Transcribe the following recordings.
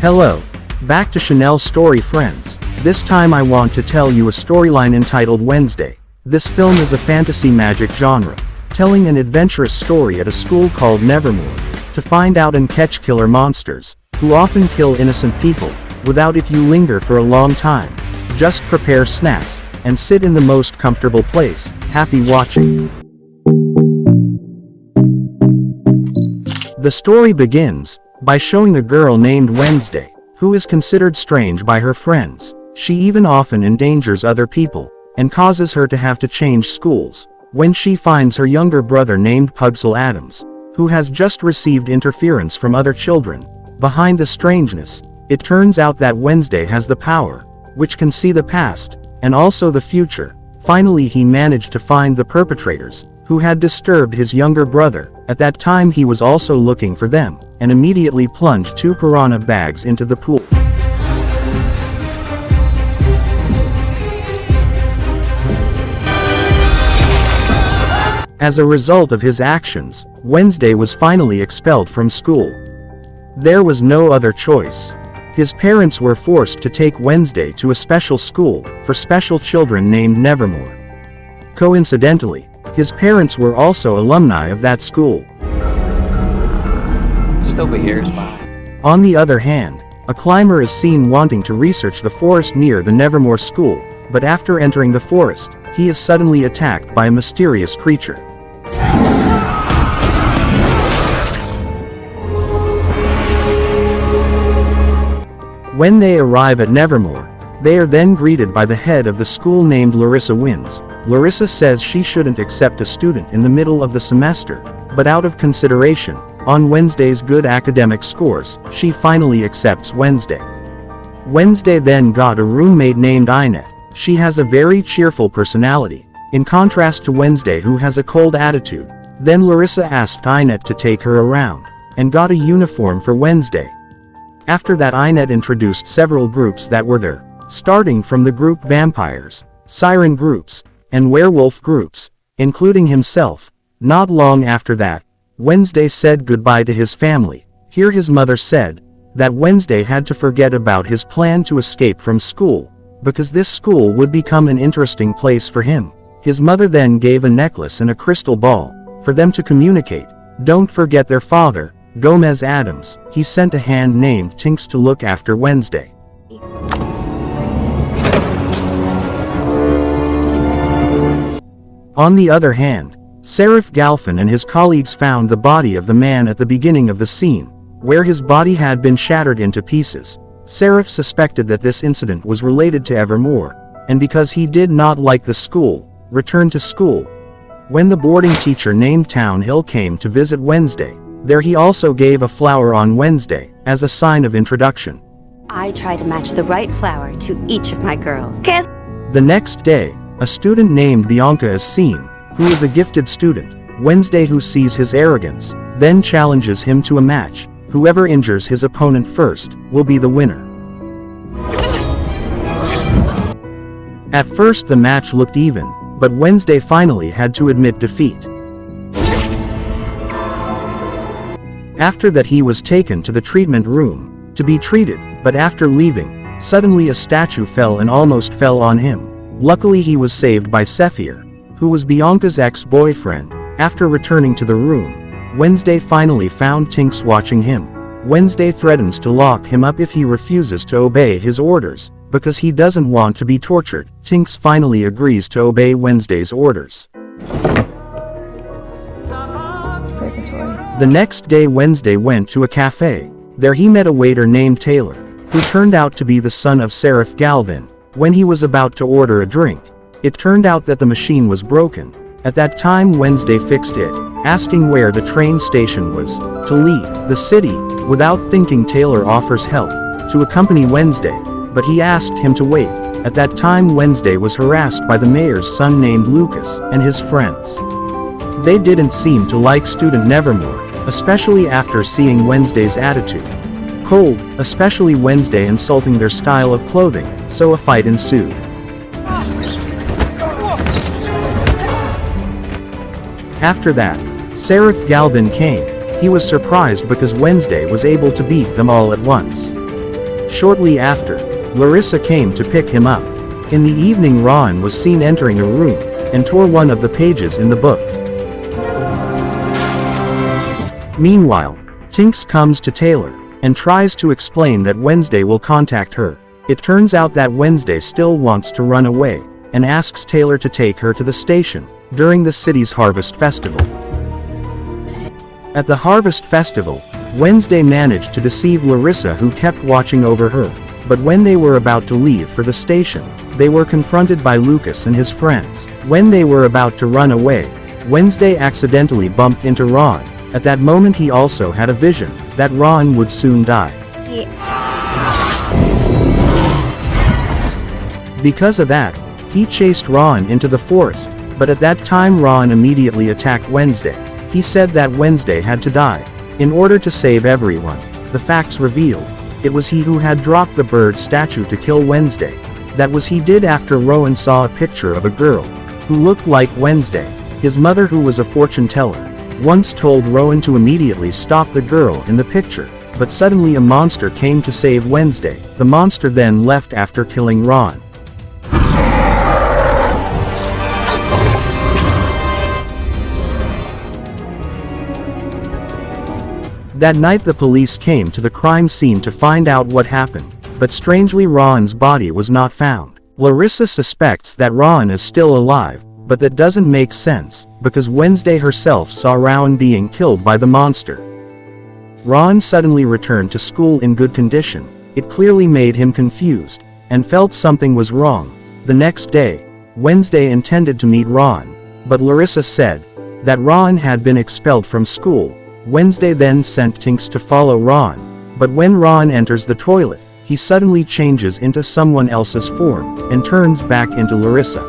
Hello. Back to Chanel Story Friends. This time I want to tell you a storyline entitled Wednesday. This film is a fantasy magic genre, telling an adventurous story at a school called Nevermore, to find out and catch killer monsters, who often kill innocent people, without if you linger for a long time. Just prepare snacks, and sit in the most comfortable place. Happy watching. The story begins by showing a girl named Wednesday, who is considered strange by her friends. She even often endangers other people, and causes her to have to change schools, when she finds her younger brother named Pugsley Addams, who has just received interference from other children. Behind the strangeness, it turns out that Wednesday has the power, which can see the past, and also the future. Finally he managed to find the perpetrators, who had disturbed his younger brother. At that time he was also looking for them, and immediately plunged 2 piranha bags into the pool. As a result of his actions, Wednesday was finally expelled from school. There was no other choice. His parents were forced to take Wednesday to a special school for special children named Nevermore. Coincidentally, his parents were also alumni of that school. Just over here is fine. On the other hand, a climber is seen wanting to research the forest near the Nevermore school, but after entering the forest, he is suddenly attacked by a mysterious creature. When they arrive at Nevermore, they are then greeted by the head of the school named Larissa Wins. Larissa says she shouldn't accept a student in the middle of the semester, but out of consideration, on Wednesday's good academic scores, she finally accepts Wednesday. Wednesday then got a roommate named Inette. She has a very cheerful personality, in contrast to Wednesday who has a cold attitude. Then Larissa asked Inette to take her around, and got a uniform for Wednesday. After that Inette introduced several groups that were there, starting from the group vampires, siren groups, and werewolf groups, including himself. Not long after that, Wednesday said goodbye to his family. Here his mother said that Wednesday had to forget about his plan to escape from school, because this school would become an interesting place for him. His mother then gave a necklace and a crystal ball for them to communicate. Don't forget their father, Gomez Addams. He sent a hand named Tinks to look after Wednesday. On the other hand, Seraph Galfin and his colleagues found the body of the man at the beginning of the scene, where his body had been shattered into pieces. Seraph suspected that this incident was related to Evermore, and because he did not like the school, returned to school. When the boarding teacher named Townhill came to visit Wednesday, there he also gave a flower on Wednesday, as a sign of introduction. I try to match the right flower to each of my girls. Kiss. The next day, a student named Bianca is seen, who is a gifted student. Wednesday, who sees his arrogance, then challenges him to a match. Whoever injures his opponent first, will be the winner. At first the match looked even, but Wednesday finally had to admit defeat. After that he was taken to the treatment room, to be treated, but after leaving, suddenly a statue fell and almost fell on him. Luckily he was saved by Sephir, who was Bianca's ex-boyfriend. After returning to the room, Wednesday finally found Tinks watching him. Wednesday threatens to lock him up if he refuses to obey his orders, because he doesn't want to be tortured. Tinks finally agrees to obey Wednesday's orders. The next day Wednesday went to a cafe. There he met a waiter named Taylor, who turned out to be the son of Seraph Galvin. When he was about to order a drink, it turned out that the machine was broken. At that time Wednesday fixed it, asking where the train station was, to leave the city. Without thinking Taylor offers help, to accompany Wednesday, but he asked him to wait. At that time Wednesday was harassed by the mayor's son named Lucas, and his friends. They didn't seem to like student Nevermore, especially after seeing Wednesday's attitude. Cold, especially Wednesday insulting their style of clothing, so a fight ensued. After that, Seraph Galvin came. He was surprised because Wednesday was able to beat them all at once. Shortly after, Larissa came to pick him up. In the evening, Ron was seen entering a room and tore one of the pages in the book. Meanwhile, Tinks comes to Taylor and tries to explain that Wednesday will contact her. It turns out that Wednesday still wants to run away and asks Taylor to take her to the station during the city's Harvest Festival. At the Harvest Festival, Wednesday managed to deceive Larissa, who kept watching over her, but when they were about to leave for the station, they were confronted by Lucas and his friends. When they were about to run away, Wednesday accidentally bumped into Ron. At that moment, he also had a vision that Ron would soon die. Because of that, he chased Ron into the forest, but at that time Ron immediately attacked Wednesday. He said that Wednesday had to die in order to save everyone. The facts revealed, it was he who had dropped the bird statue to kill Wednesday. That was he did after Rowan saw a picture of a girl who looked like Wednesday. His mother, who was a fortune teller, once told Rowan to immediately stop the girl in the picture, but suddenly a monster came to save Wednesday. The monster then left after killing Ron. That night the police came to the crime scene to find out what happened, but strangely Ron's body was not found. Larissa suspects that Ron is still alive, but that doesn't make sense, because Wednesday herself saw Rowan being killed by the monster. Ron suddenly returned to school in good condition. It clearly made him confused, and felt something was wrong. The next day, Wednesday intended to meet Ron, but Larissa said that Ron had been expelled from school. Wednesday then sent Tinks to follow Ron, but when Ron enters the toilet, he suddenly changes into someone else's form, and turns back into Larissa.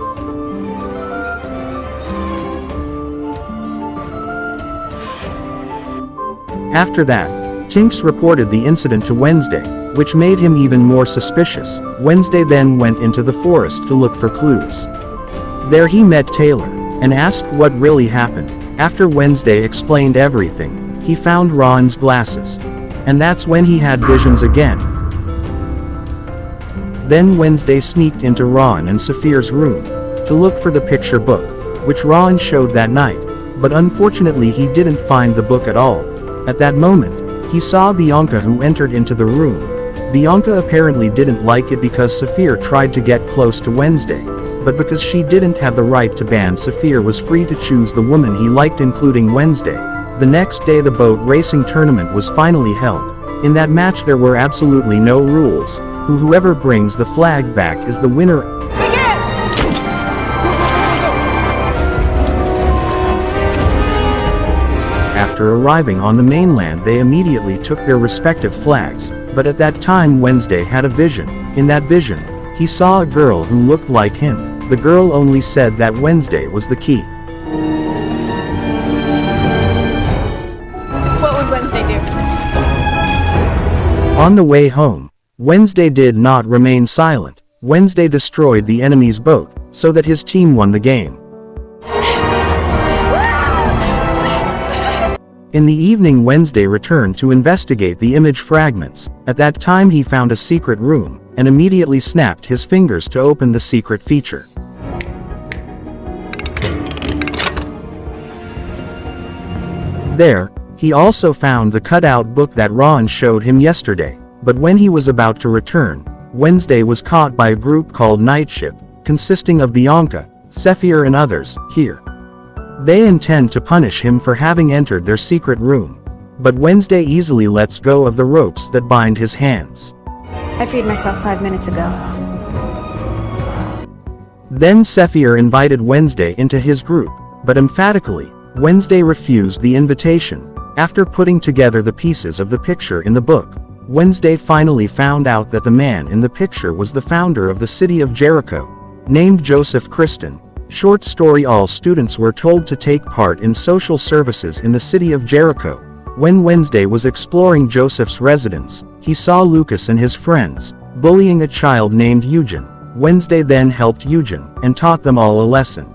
After that, Tinks reported the incident to Wednesday, which made him even more suspicious. Wednesday then went into the forest to look for clues. There he met Taylor, and asked what really happened. After Wednesday explained everything, he found Ron's glasses. And that's when he had visions again. Then Wednesday sneaked into Ron and Saphir's room to look for the picture book, which Ron showed that night, but unfortunately he didn't find the book at all. At that moment, he saw Bianca, who entered into the room. Bianca apparently didn't like it because Saphir tried to get close to Wednesday, but because she didn't have the right to ban, Saphir was free to choose the woman he liked, including Wednesday. The next day the boat racing tournament was finally held. In that match there were absolutely no rules. Whoever brings the flag back is the winner. After arriving on the mainland, they immediately took their respective flags, but at that time Wednesday had a vision. In that vision, he saw a girl who looked like him. The girl only said that Wednesday was the key. What would Wednesday do? On the way home, Wednesday did not remain silent. Wednesday destroyed the enemy's boat, so that his team won the game. In the evening, Wednesday returned to investigate the image fragments. At that time he found a secret room, and immediately snapped his fingers to open the secret feature. There, he also found the cutout book that Ron showed him yesterday, but when he was about to return, Wednesday was caught by a group called Nightship, consisting of Bianca, Saphir and others. Here, they intend to punish him for having entered their secret room, but Wednesday easily lets go of the ropes that bind his hands. I freed myself 5 minutes ago. Then Saphir invited Wednesday into his group, but emphatically, Wednesday refused the invitation. After putting together the pieces of the picture in the book, Wednesday finally found out that the man in the picture was the founder of the city of Jericho, named Joseph Christen. Short story: all students were told to take part in social services in the city of Jericho. When Wednesday was exploring Joseph's residence, he saw Lucas and his friends bullying a child named Eugen. Wednesday then helped Eugen and taught them all a lesson.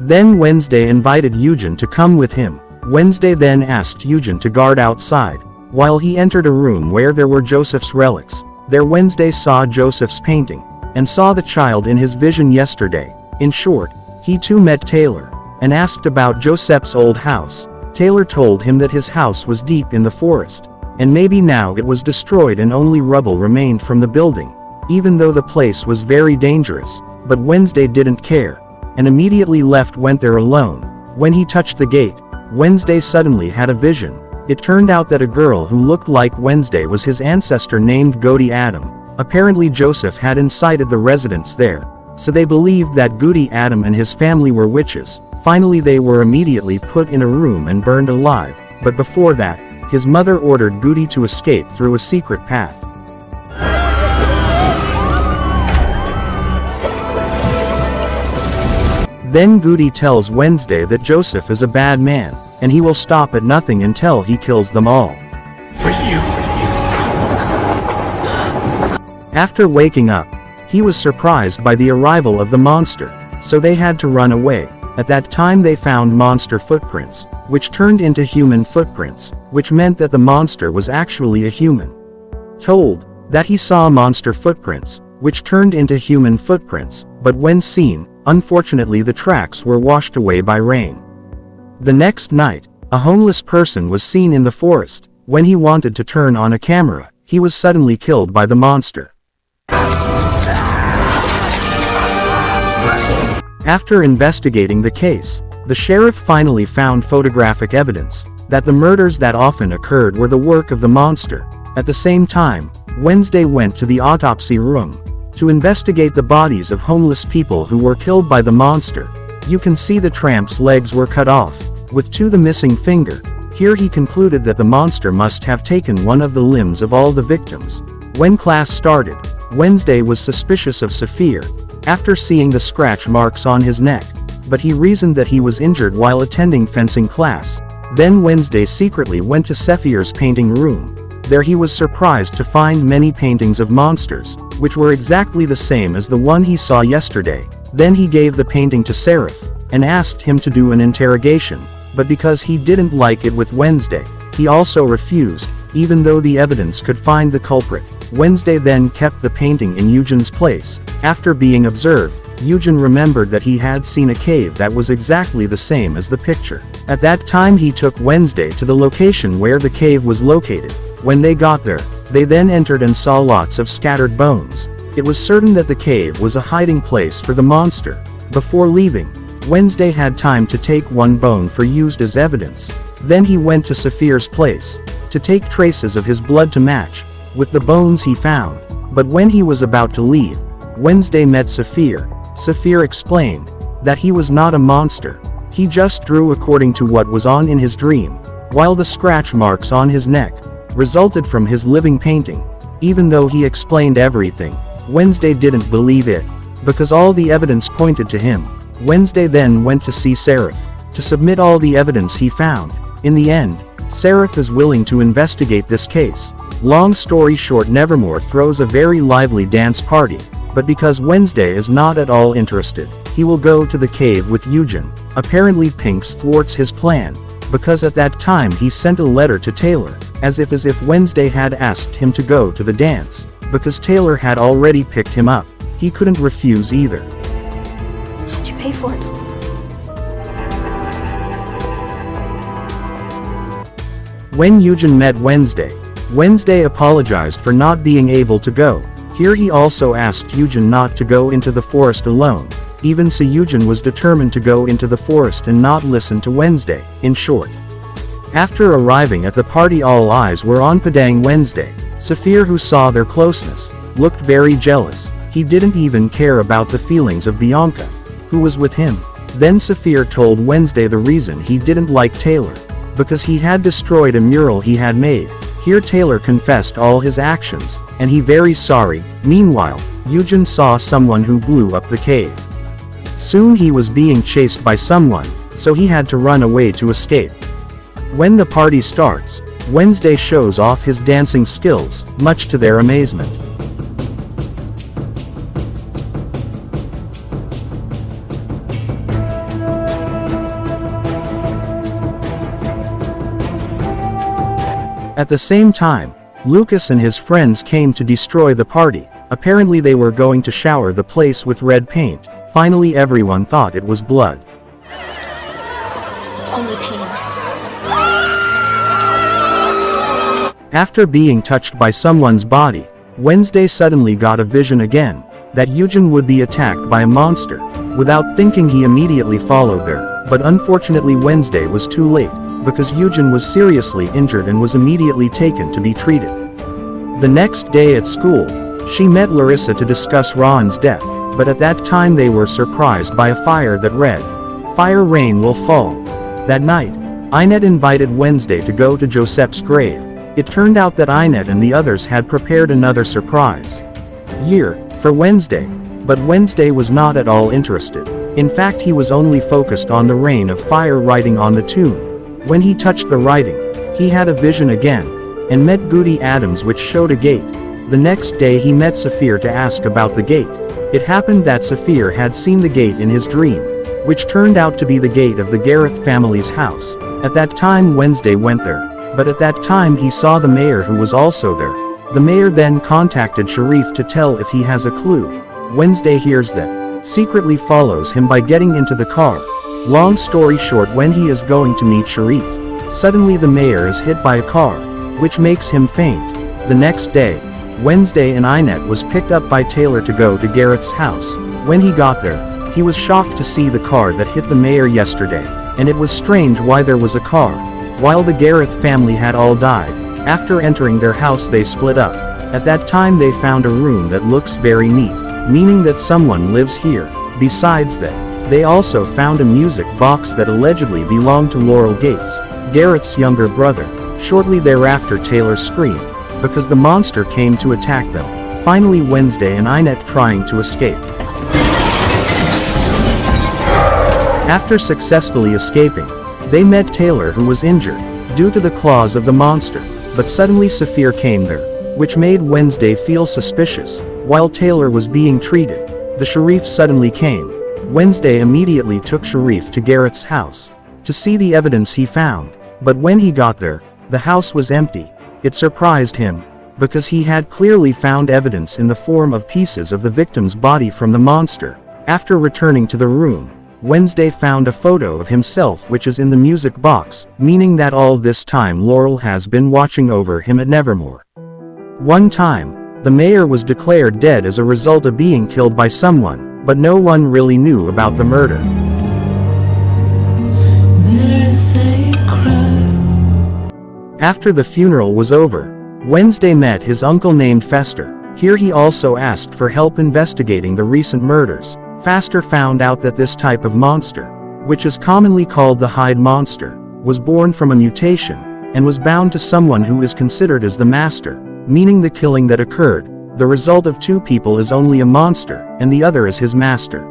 Then Wednesday invited Eugen to come with him. Wednesday then asked Eugen to guard outside, While he entered a room where there were Joseph's relics, there Wednesday saw Joseph's painting, and saw the child in his vision yesterday. In short, he too met Taylor, and asked about Joseph's old house. Taylor told him that his house was deep in the forest, and maybe now it was destroyed and only rubble remained from the building, even though the place was very dangerous. But Wednesday didn't care, and immediately went there alone. When he touched the gate, Wednesday suddenly had a vision. It turned out that a girl who looked like Wednesday was his ancestor named Goody Adam. Apparently Joseph had incited the residents there, so they believed that Goody Adam and his family were witches. Finally they were immediately put in a room and burned alive, but before that, his mother ordered Goody to escape through a secret path. Then Goody tells Wednesday that Joseph is a bad man, and he will stop at nothing until he kills them all. For you. After waking up, he was surprised by the arrival of the monster, so they had to run away. At that time they found monster footprints, which turned into human footprints, which meant that the monster was actually a human. Told that he saw monster footprints, which turned into human footprints, but when seen, unfortunately the tracks were washed away by rain. The next night, a homeless person was seen in the forest. When he wanted to turn on a camera, he was suddenly killed by the monster. After investigating the case, the sheriff finally found photographic evidence that the murders that often occurred were the work of the monster. At the same time, Wednesday went to the autopsy room to investigate the bodies of homeless people who were killed by the monster. You can see the tramp's legs were cut off, with the missing finger. Here he concluded that the monster must have taken one of the limbs of all the victims. When class started, Wednesday was suspicious of Saphir, after seeing the scratch marks on his neck, but he reasoned that he was injured while attending fencing class. Then Wednesday secretly went to Saphir's painting room. There he was surprised to find many paintings of monsters, which were exactly the same as the one he saw yesterday. Then he gave the painting to Seraph, and asked him to do an interrogation, but because he didn't like it with Wednesday, he also refused, even though the evidence could find the culprit. Wednesday then kept the painting in Eugene's place. After being observed, Eugene remembered that he had seen a cave that was exactly the same as the picture. At that time he took Wednesday to the location where the cave was located. When they got there, they then entered and saw lots of scattered bones. It was certain that the cave was a hiding place for the monster. Before leaving, Wednesday had time to take one bone for used as evidence. Then he went to Saphir's place to take traces of his blood to match with the bones he found. But when he was about to leave, Wednesday met Saphir. Saphir explained that he was not a monster. He just drew according to what was on in his dream, while the scratch marks on his neck resulted from his living painting. Even though he explained everything, Wednesday didn't believe it, because all the evidence pointed to him. Wednesday then went to see Seraph to submit all the evidence he found. In the end, Seraph is willing to investigate this case. Long story short, Nevermore throws a very lively dance party, but because Wednesday is not at all interested, he will go to the cave with Eugene. Apparently Pinks thwarts his plan, because at that time he sent a letter to Taylor, as if Wednesday had asked him to go to the dance. Because Taylor had already picked him up, he couldn't refuse either. How'd you pay for it? When Eugene met Wednesday, Wednesday apologized for not being able to go. Here he also asked Eugene not to go into the forest alone. Even so, Eugene was determined to go into the forest and not listen to Wednesday. In short, after arriving at the party, all eyes were on Padang Wednesday. Saphir, who saw their closeness, looked very jealous. He didn't even care about the feelings of Bianca, who was with him. Then Saphir told Wednesday the reason he didn't like Taylor, because he had destroyed a mural he had made. Here Taylor confessed all his actions, and he very sorry. Meanwhile, Eugene saw someone who blew up the cave. Soon he was being chased by someone, so he had to run away to escape. When the party starts, Wednesday shows off his dancing skills, much to their amazement. At the same time, Lucas and his friends came to destroy the party. Apparently they were going to shower the place with red paint. Finally everyone thought it was blood. It's only paint. After being touched by someone's body, Wednesday suddenly got a vision again, that Eugen would be attacked by a monster. Without thinking he immediately followed there, but unfortunately Wednesday was too late, because Eugen was seriously injured and was immediately taken to be treated. The next day at school, she met Larissa to discuss Ron's death, but at that time they were surprised by a fire that read, "Fire rain will fall." That night, Inette invited Wednesday to go to Joseph's grave. It turned out that Inette and the others had prepared another surprise for Wednesday, but Wednesday was not at all interested. In fact, he was only focused on the rain of fire writing on the tomb. When he touched the writing, he had a vision again, and met Goody Adams, which showed a gate. The next day he met Saphir to ask about the gate. It happened that Saphir had seen the gate in his dream, which turned out to be the gate of the Gareth family's house. At that time Wednesday went there, but at that time he saw the mayor, who was also there. The mayor then contacted Sharif to tell if he has a clue. Wednesday hears that, secretly follows him by getting into the car. Long story short, when he is going to meet Sharif, suddenly the mayor is hit by a car, which makes him faint. The next day, Wednesday and Inette was picked up by Taylor to go to Gareth's house. When he got there, he was shocked to see the car that hit the mayor yesterday, and it was strange why there was a car, while the Gareth family had all died. After entering their house they split up. At that time they found a room that looks very neat, meaning that someone lives here. Besides that, they also found a music box that allegedly belonged to Laurel Gates, Gareth's younger brother. Shortly thereafter Taylor screamed, because the monster came to attack them. Finally Wednesday and Inette trying to escape. After successfully escaping, they met Taylor, who was injured due to the claws of the monster, but suddenly Saphir came there, which made Wednesday feel suspicious. While Taylor was being treated, the Sharif suddenly came. Wednesday immediately took Sharif to Gareth's house to see the evidence he found, but when he got there, the house was empty. It surprised him, because he had clearly found evidence in the form of pieces of the victim's body from the monster. After returning to the room, Wednesday found a photo of himself which is in the music box, meaning that all this time Laurel has been watching over him at Nevermore. One time, the mayor was declared dead as a result of being killed by someone, but no one really knew about the murder. After the funeral was over, Wednesday met his uncle named Fester. Here he also asked for help investigating the recent murders. Fester found out that this type of monster, which is commonly called the Hyde monster, was born from a mutation, and was bound to someone who is considered as the master, meaning the killing that occurred, the result of two people, is only a monster, and the other is his master.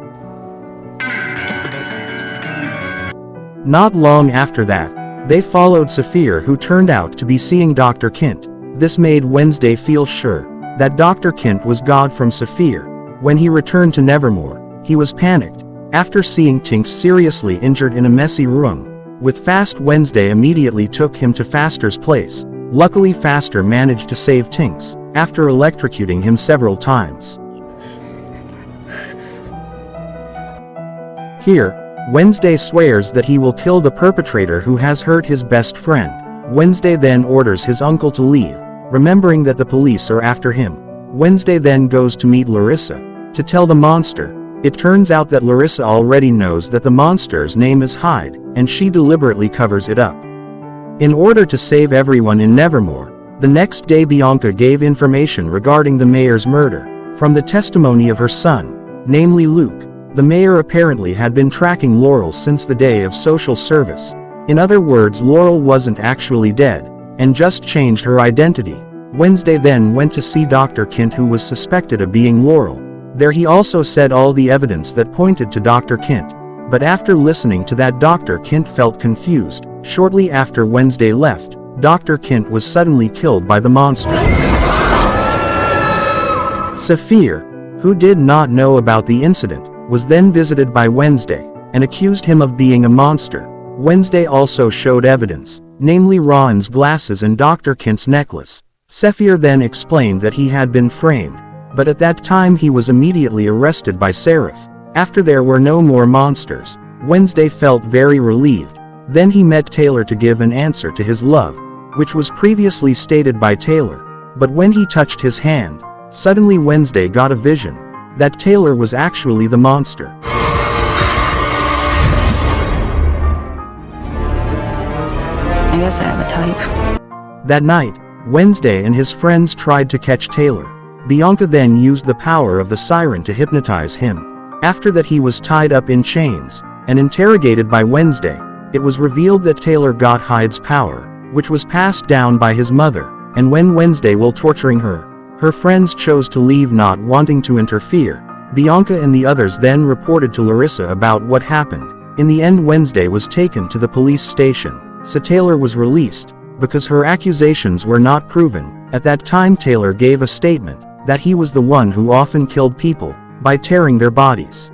Not long after that, they followed Saphir, who turned out to be seeing Dr. Kent. This made Wednesday feel sure that Dr. Kent was God from Saphir. When he returned to Nevermore, he was panicked. After seeing Tinks seriously injured in a messy room with Fast, Wednesday immediately took him to Faster's place. Luckily Faster managed to save Tinks, after electrocuting him several times. Here, Wednesday swears that he will kill the perpetrator who has hurt his best friend. Wednesday then orders his uncle to leave, remembering that the police are after him. Wednesday then goes to meet Larissa to tell the monster. It turns out that Larissa already knows that the monster's name is Hyde, and she deliberately covers it up in order to save everyone in Nevermore. The next day Bianca gave information regarding the mayor's murder from the testimony of her son, namely Luke. The mayor apparently had been tracking Laurel since the day of social service. In other words, Laurel wasn't actually dead, and just changed her identity. Wednesday then went to see Dr. Kent, who was suspected of being Laurel. There he also said all the evidence that pointed to Dr. Kent. But after listening to that, Dr. Kent felt confused. Shortly after Wednesday left, Dr. Kent was suddenly killed by the monster. Saphir, who did not know about the incident, was then visited by Wednesday, and accused him of being a monster. Wednesday also showed evidence namely Ron's glasses and Dr. Kent's necklace. Sephir then explained that he had been framed, but at that time he was immediately arrested by Seraph. After there were no more monsters, Wednesday felt very relieved. Then he met Taylor to give an answer to his love, which was previously stated by Taylor. But when he touched his hand, suddenly Wednesday got a vision that Taylor was actually the monster. I guess I have a type. That night, Wednesday and his friends tried to catch Taylor. Bianca then used the power of the siren to hypnotize him. After that he was tied up in chains and interrogated by Wednesday. It was revealed that Taylor got Hyde's power, which was passed down by his mother, and when Wednesday while torturing her, her friends chose to leave not wanting to interfere. Bianca and the others then reported to Larissa about what happened. In the end Wednesday was taken to the police station, so Taylor was released, because her accusations were not proven. At that time Taylor gave a statement that he was the one who often killed people by tearing their bodies.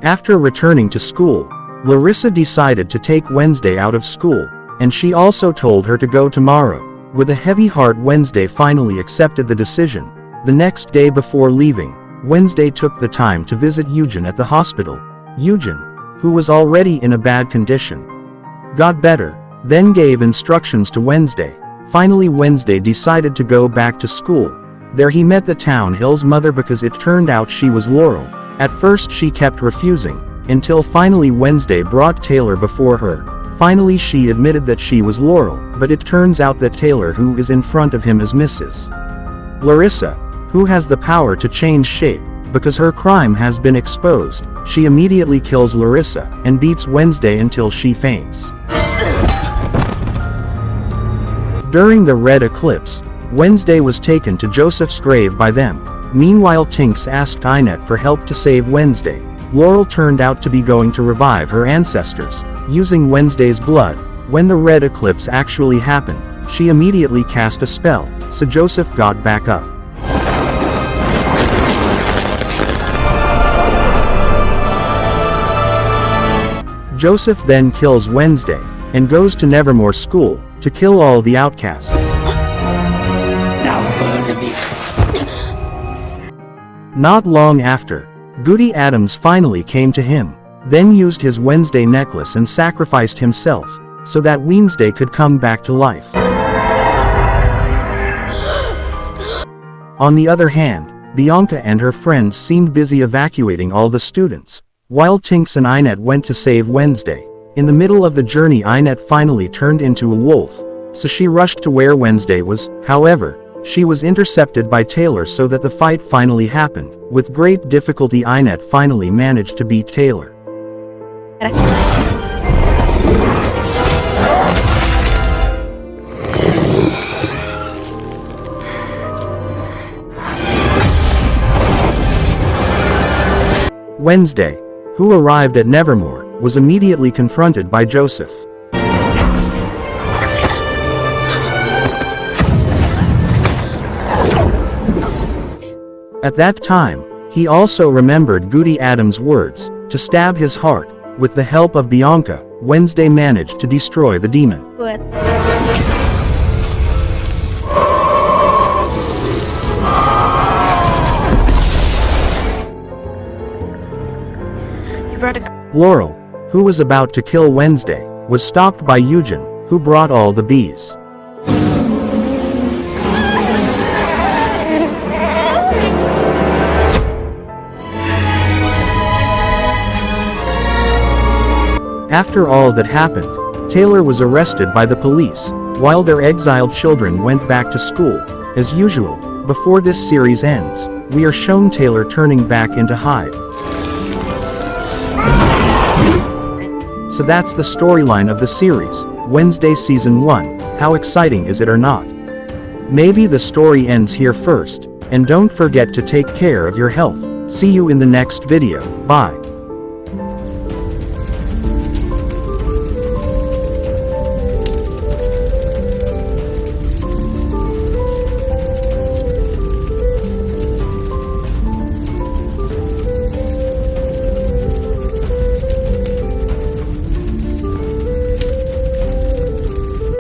After returning to school, Larissa decided to take Wednesday out of school, and she also told her to go tomorrow. With a heavy heart Wednesday finally accepted the decision. The next day before leaving, Wednesday took the time to visit Eugen at the hospital. Eugen, who was already in a bad condition, got better, then gave instructions to Wednesday. Finally Wednesday decided to go back to school. There he met the Townhill's mother because it turned out she was Laurel. At first she kept refusing, until finally Wednesday brought Taylor before her. Finally she admitted that she was Laurel, but it turns out that Taylor who is in front of him is Mrs. Larissa, who has the power to change shape. Because her crime has been exposed, she immediately kills Larissa and beats Wednesday until she faints. During the red eclipse, Wednesday was taken to Joseph's grave by them. Meanwhile Tinks asked Inette for help to save Wednesday. Laurel turned out to be going to revive her ancestors, using Wednesday's blood. When the red eclipse actually happened, she immediately cast a spell, so Joseph got back up. Joseph then kills Wednesday, and goes to Nevermore School, to kill all the outcasts. Now burn me. Not long after, Goody Adams finally came to him, then used his Wednesday necklace and sacrificed himself, so that Wednesday could come back to life. On the other hand, Bianca and her friends seemed busy evacuating all the students, while Tinks and Inette went to save Wednesday. In the middle of the journey Inette finally turned into a wolf, so she rushed to where Wednesday was. However, she was intercepted by Taylor so that the fight finally happened. With great difficulty Inette finally managed to beat Taylor. Wednesday, who arrived at Nevermore, was immediately confronted by Joseph. At that time, he also remembered Goody Adams' words, to stab his heart. With the help of Bianca, Wednesday managed to destroy the demon. Good. You brought a... Laurel, who was about to kill Wednesday, was stopped by Eugen, who brought all the bees. After all that happened, Taylor was arrested by the police, while their exiled children went back to school. As usual, before this series ends, we are shown Taylor turning back into Hyde. So that's the storyline of the series, Wednesday Season 1, how exciting is it or not? Maybe the story ends here first, and don't forget to take care of your health. See you in the next video, bye.